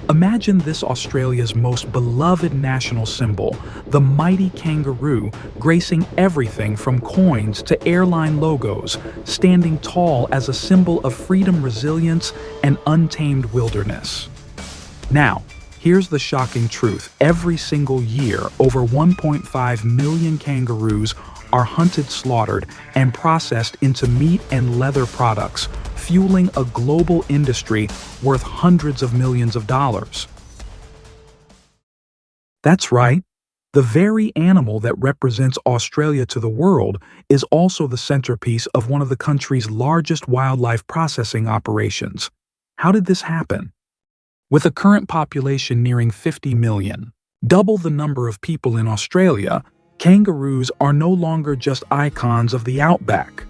Imagine this Australia's most beloved national symbol, the mighty kangaroo, gracing everything from coins to airline logos, standing tall as a symbol of freedom, resilience, and untamed wilderness. Now, here's the shocking truth. Every single year, over 1.5 million kangaroos are hunted, slaughtered, and processed into meat and leather products, fueling a global industry worth hundreds of millions of dollars. That's right. The very animal that represents Australia to the world is also the centerpiece of one of the country's largest wildlife processing operations. How did this happen? With a current population nearing 50 million, double the number of people in Australia, kangaroos are no longer just icons of the outback.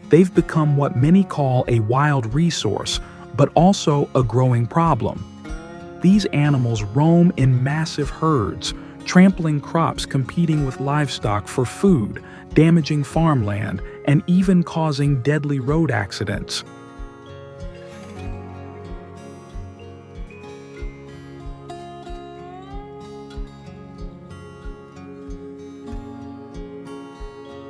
They've become what many call a wild resource, but also a growing problem. These animals roam in massive herds, trampling crops, competing with livestock for food, damaging farmland, and even causing deadly road accidents.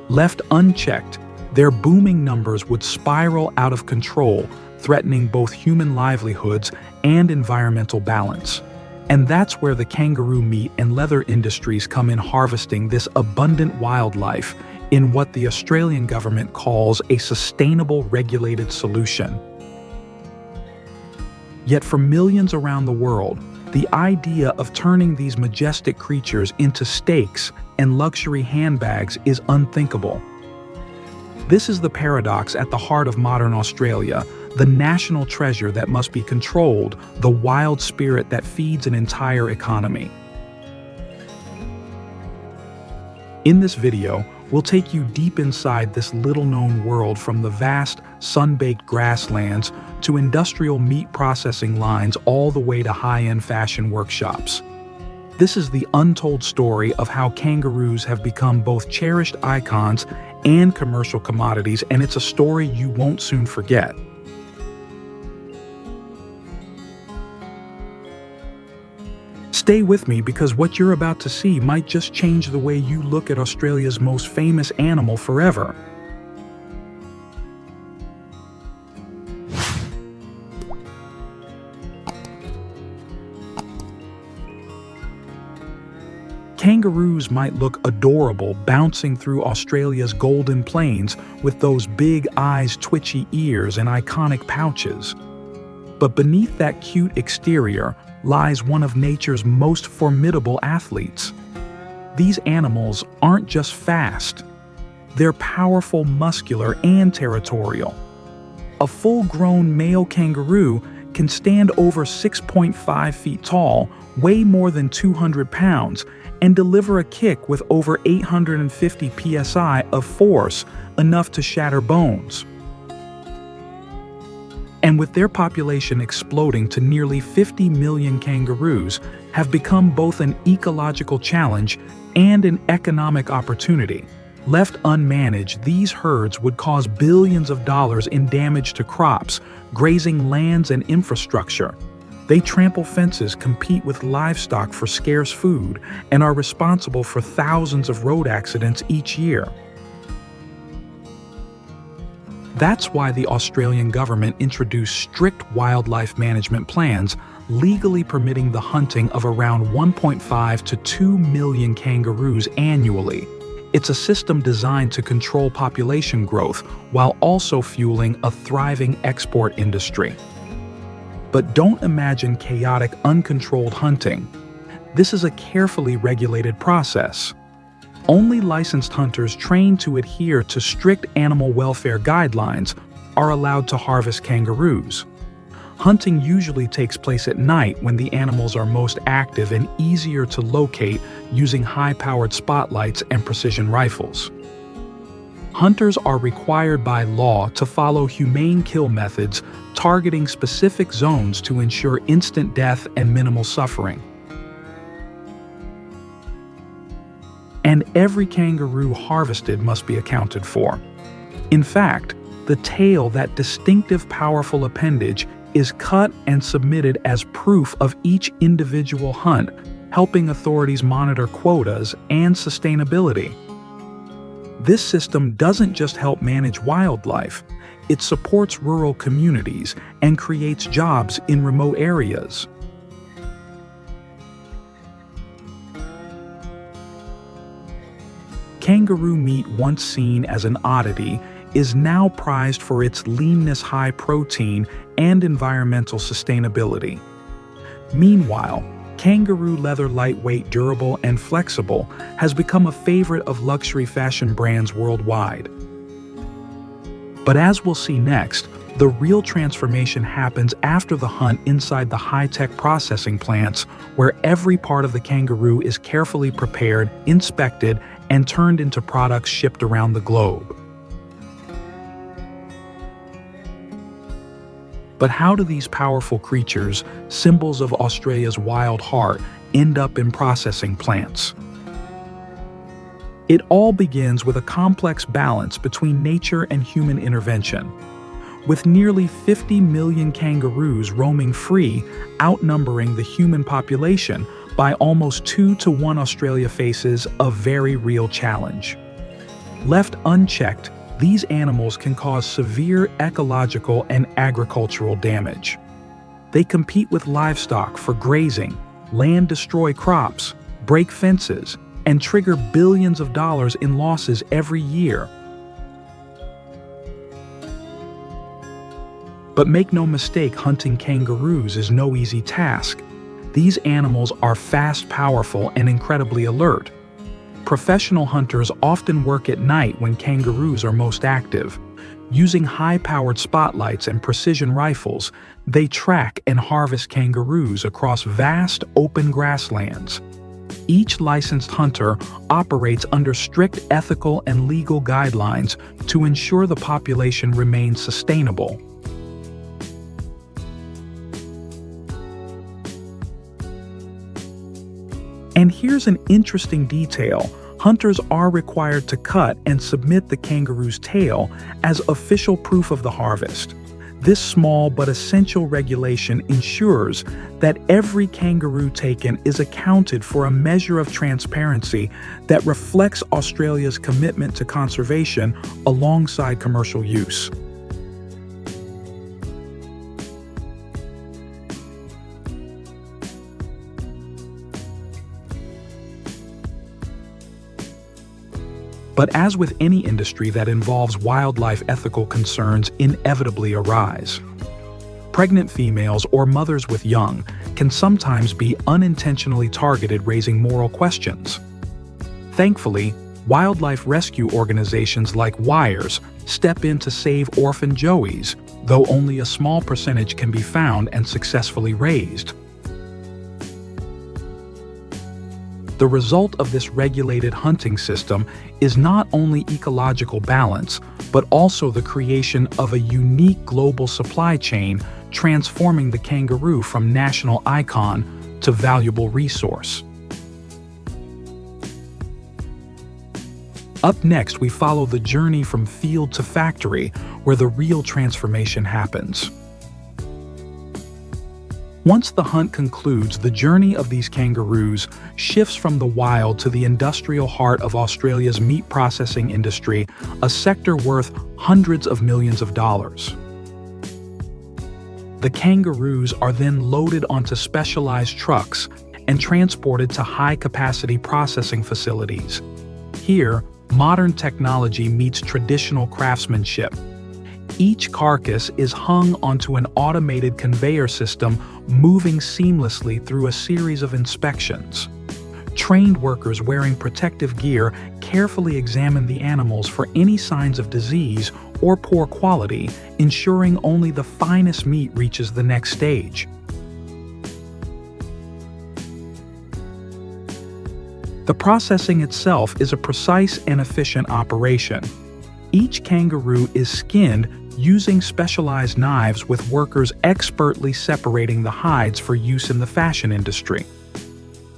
Left unchecked, their booming numbers would spiral out of control, threatening both human livelihoods and environmental balance. And that's where the kangaroo meat and leather industries come in, harvesting this abundant wildlife in what the Australian government calls a sustainable, regulated solution. Yet for millions around the world, the idea of turning these majestic creatures into steaks and luxury handbags is unthinkable. This is the paradox at the heart of modern Australia, the national treasure that must be controlled, the wild spirit that feeds an entire economy. In this video, we'll take you deep inside this little-known world, from the vast, sun-baked grasslands to industrial meat processing lines, all the way to high-end fashion workshops. This is the untold story of how kangaroos have become both cherished icons and commercial commodities, and it's a story you won't soon forget. Stay with me, because what you're about to see might just change the way you look at Australia's most famous animal forever. Kangaroos might look adorable bouncing through Australia's golden plains with those big eyes, twitchy ears, and iconic pouches. But beneath that cute exterior lies one of nature's most formidable athletes. These animals aren't just fast. They're powerful, muscular, and territorial. A full-grown male kangaroo can stand over 6.5 feet tall, weigh more than 200 pounds, and deliver a kick with over 850 psi of force, enough to shatter bones. And with their population exploding to nearly 50 million, kangaroos have become both an ecological challenge and an economic opportunity. Left unmanaged, these herds would cause billions of dollars in damage to crops, grazing lands, and infrastructure. They trample fences, compete with livestock for scarce food, and are responsible for thousands of road accidents each year. That's why the Australian government introduced strict wildlife management plans, legally permitting the hunting of around 1.5 to 2 million kangaroos annually. It's a system designed to control population growth while also fueling a thriving export industry. But don't imagine chaotic, uncontrolled hunting. This is a carefully regulated process. Only licensed hunters trained to adhere to strict animal welfare guidelines are allowed to harvest kangaroos. Hunting usually takes place at night, when the animals are most active and easier to locate, using high-powered spotlights and precision rifles. Hunters are required by law to follow humane kill methods, targeting specific zones to ensure instant death and minimal suffering. And every kangaroo harvested must be accounted for. In fact, the tail, that distinctive, powerful appendage, is cut and submitted as proof of each individual hunt, helping authorities monitor quotas and sustainability. This system doesn't just help manage wildlife, it supports rural communities and creates jobs in remote areas. Kangaroo meat, once seen as an oddity, is now prized for its leanness, high protein, and environmental sustainability. Meanwhile, kangaroo leather, lightweight, durable, and flexible, has become a favorite of luxury fashion brands worldwide. But as we'll see next, the real transformation happens after the hunt inside the high-tech processing plants, where every part of the kangaroo is carefully prepared, inspected, and turned into products shipped around the globe. But how do these powerful creatures, symbols of Australia's wild heart, end up in processing plants? It all begins with a complex balance between nature and human intervention. With nearly 50 million kangaroos roaming free, outnumbering the human population by almost 2 to 1, Australia faces a very real challenge. Left unchecked, these animals can cause severe ecological and agricultural damage. They compete with livestock for grazing, land destroy crops, break fences, and trigger billions of dollars in losses every year. But make no mistake, hunting kangaroos is no easy task. These animals are fast, powerful, and incredibly alert. Professional hunters often work at night when kangaroos are most active. Using high-powered spotlights and precision rifles, they track and harvest kangaroos across vast, open grasslands. Each licensed hunter operates under strict ethical and legal guidelines to ensure the population remains sustainable. And here's an interesting detail. Hunters are required to cut and submit the kangaroo's tail as official proof of the harvest. This small but essential regulation ensures that every kangaroo taken is accounted for, a measure of transparency that reflects Australia's commitment to conservation alongside commercial use. But as with any industry that involves wildlife, ethical concerns inevitably arise. Pregnant females or mothers with young can sometimes be unintentionally targeted, raising moral questions. Thankfully, wildlife rescue organizations like WIRES step in to save orphan joeys, though only a small percentage can be found and successfully raised. The result of this regulated hunting system is not only ecological balance, but also the creation of a unique global supply chain, transforming the kangaroo from national icon to valuable resource. Up next, we follow the journey from field to factory, where the real transformation happens. Once the hunt concludes, the journey of these kangaroos shifts from the wild to the industrial heart of Australia's meat processing industry, a sector worth hundreds of millions of dollars. The kangaroos are then loaded onto specialized trucks and transported to high-capacity processing facilities. Here, modern technology meets traditional craftsmanship. Each carcass is hung onto an automated conveyor system, moving seamlessly through a series of inspections. Trained workers wearing protective gear carefully examine the animals for any signs of disease or poor quality, ensuring only the finest meat reaches the next stage. The processing itself is a precise and efficient operation. Each kangaroo is skinned using specialized knives, with workers expertly separating the hides for use in the fashion industry.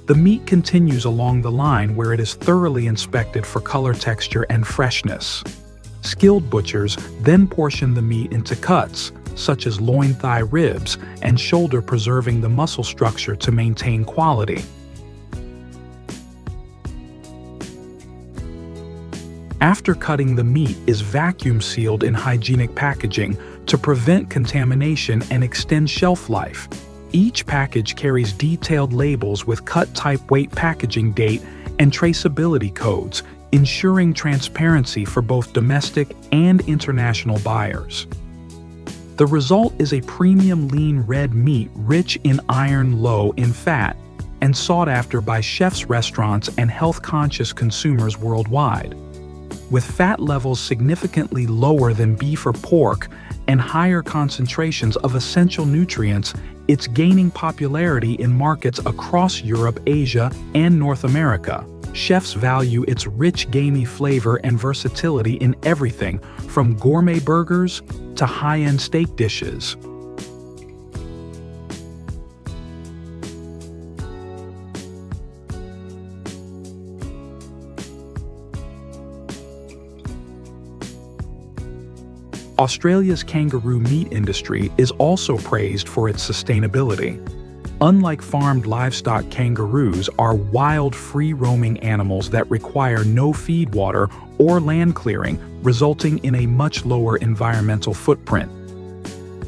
The meat continues along the line, where it is thoroughly inspected for color, texture, and freshness. Skilled butchers then portion the meat into cuts, such as loin thigh ribs and shoulder, preserving the muscle structure to maintain quality. After cutting, the meat is vacuum sealed in hygienic packaging to prevent contamination and extend shelf life. Each package carries detailed labels with cut type, weight, packaging date, and traceability codes, ensuring transparency for both domestic and international buyers. The result is a premium lean red meat rich in iron, low in fat, and sought after by chefs, restaurants, and health-conscious consumers worldwide. With fat levels significantly lower than beef or pork and higher concentrations of essential nutrients, it's gaining popularity in markets across Europe, Asia, and North America. Chefs value its rich, gamey flavor and versatility in everything from gourmet burgers to high-end steak dishes. Australia's kangaroo meat industry is also praised for its sustainability. Unlike farmed livestock, kangaroos are wild, free-roaming animals that require no feed water or land clearing, resulting in a much lower environmental footprint.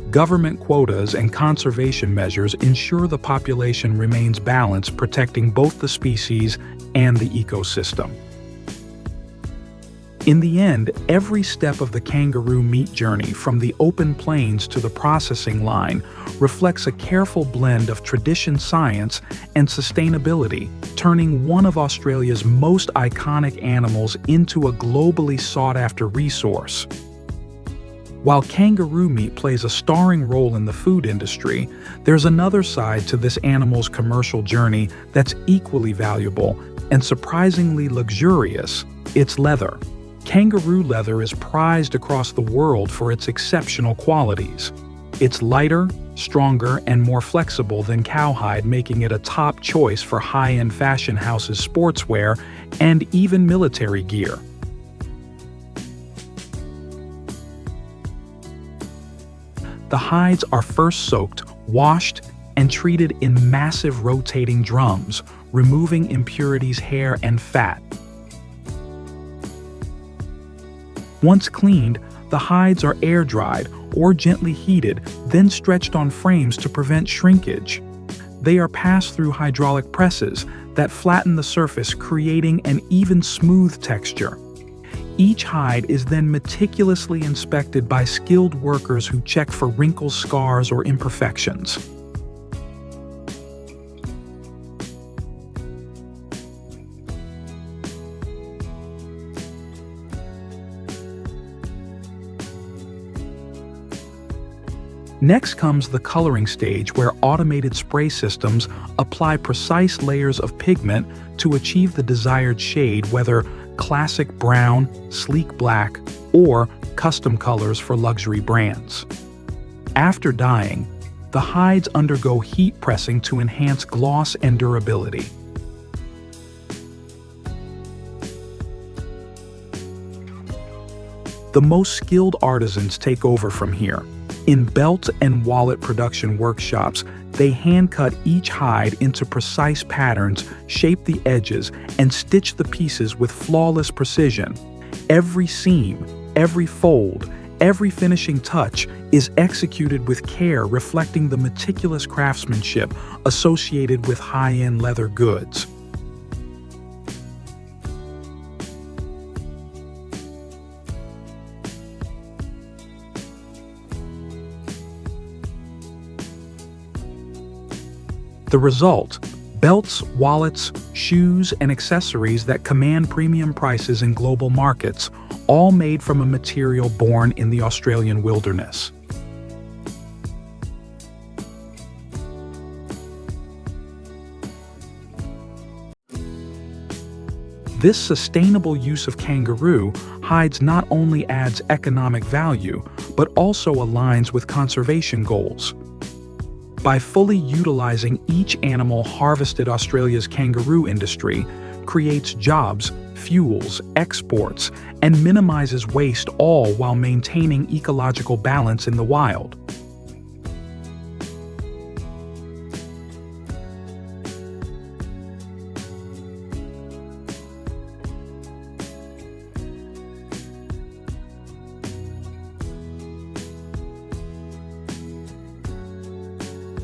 Government quotas and conservation measures ensure the population remains balanced, protecting both the species and the ecosystem. In the end, every step of the kangaroo meat journey, from the open plains to the processing line, reflects a careful blend of tradition, science, and sustainability, turning one of Australia's most iconic animals into a globally sought-after resource. While kangaroo meat plays a starring role in the food industry, there's another side to this animal's commercial journey that's equally valuable and surprisingly luxurious: its leather. Kangaroo leather is prized across the world for its exceptional qualities. It's lighter, stronger, and more flexible than cowhide, making it a top choice for high-end fashion houses, sportswear, and even military gear. The hides are first soaked, washed, and treated in massive rotating drums, removing impurities, hair, and fat. Once cleaned, the hides are air-dried or gently heated, then stretched on frames to prevent shrinkage. They are passed through hydraulic presses that flatten the surface, creating an even, smooth texture. Each hide is then meticulously inspected by skilled workers who check for wrinkles, scars, or imperfections. Next comes the coloring stage, where automated spray systems apply precise layers of pigment to achieve the desired shade, whether classic brown, sleek black, or custom colors for luxury brands. After dyeing, the hides undergo heat pressing to enhance gloss and durability. The most skilled artisans take over from here. In belt and wallet production workshops, they hand-cut each hide into precise patterns, shape the edges, and stitch the pieces with flawless precision. Every seam, every fold, every finishing touch is executed with care, reflecting the meticulous craftsmanship associated with high-end leather goods. The result: belts, wallets, shoes, and accessories that command premium prices in global markets, all made from a material born in the Australian wilderness. This sustainable use of kangaroo hides not only adds economic value, but also aligns with conservation goals. By fully utilizing each animal harvested, Australia's kangaroo industry creates jobs, fuels, exports, and minimizes waste, all while maintaining ecological balance in the wild.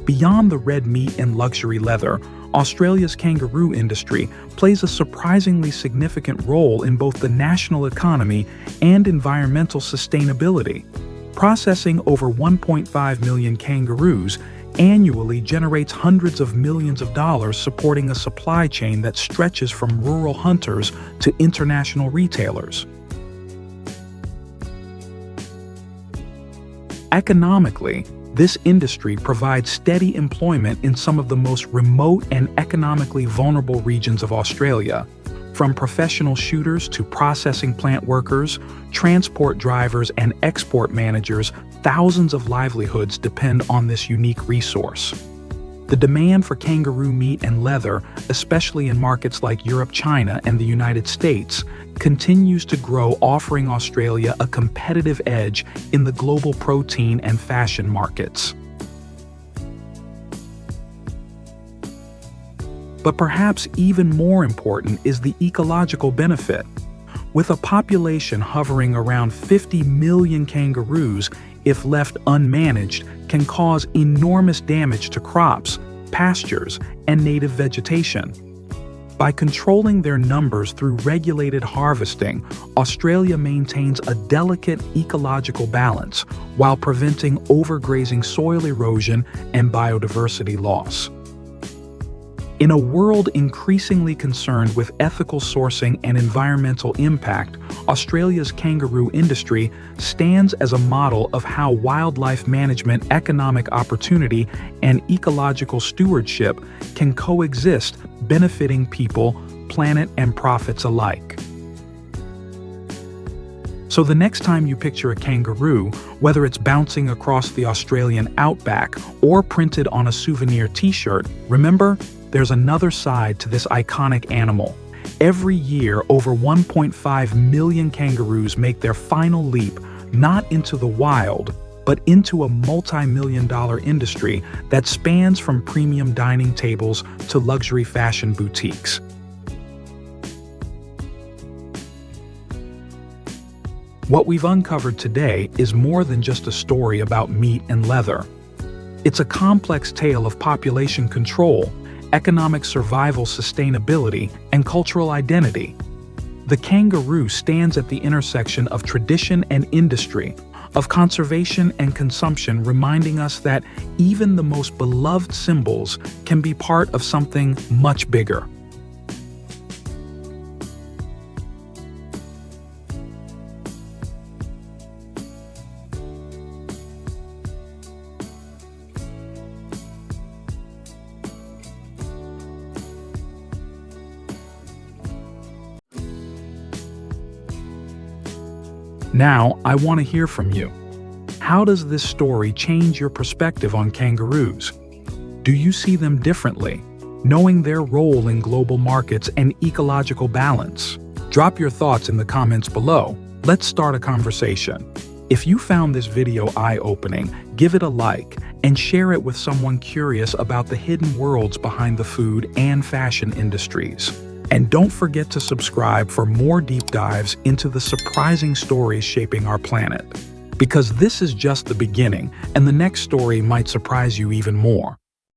Beyond the red meat and luxury leather, Australia's kangaroo industry plays a surprisingly significant role in both the national economy and environmental sustainability. Processing over 1.5 million kangaroos annually generates hundreds of millions of dollars, supporting a supply chain that stretches from rural hunters to international retailers. Economically, this industry provides steady employment in some of the most remote and economically vulnerable regions of Australia. From professional shooters to processing plant workers, transport drivers, and export managers, thousands of livelihoods depend on this unique resource. The demand for kangaroo meat and leather, especially in markets like Europe, China, and the United States, continues to grow, offering Australia a competitive edge in the global protein and fashion markets. But perhaps even more important is the ecological benefit. With a population hovering around 50 million kangaroos, if left unmanaged, can cause enormous damage to crops, pastures, and native vegetation. By controlling their numbers through regulated harvesting, Australia maintains a delicate ecological balance while preventing overgrazing, soil erosion, and biodiversity loss. In a world increasingly concerned with ethical sourcing and environmental impact, Australia's kangaroo industry stands as a model of how wildlife management, economic opportunity, and ecological stewardship can coexist, benefiting people, planet, and profits alike. So the next time you picture a kangaroo, whether it's bouncing across the Australian outback or printed on a souvenir t-shirt, remember, there's another side to this iconic animal. Every year, over 1.5 million kangaroos make their final leap, not into the wild, but into a multi-million-dollar industry that spans from premium dining tables to luxury fashion boutiques. What we've uncovered today is more than just a story about meat and leather. It's a complex tale of population control, economic survival, sustainability, and cultural identity. The kangaroo stands at the intersection of tradition and industry, of conservation and consumption, reminding us that even the most beloved symbols can be part of something much bigger. Now, I want to hear from you. How does this story change your perspective on kangaroos? Do you see them differently, knowing their role in global markets and ecological balance? Drop your thoughts in the comments below. Let's start a conversation. If you found this video eye-opening, give it a like and share it with someone curious about the hidden worlds behind the food and fashion industries. And don't forget to subscribe for more deep dives into the surprising stories shaping our planet. Because this is just the beginning, and the next story might surprise you even more.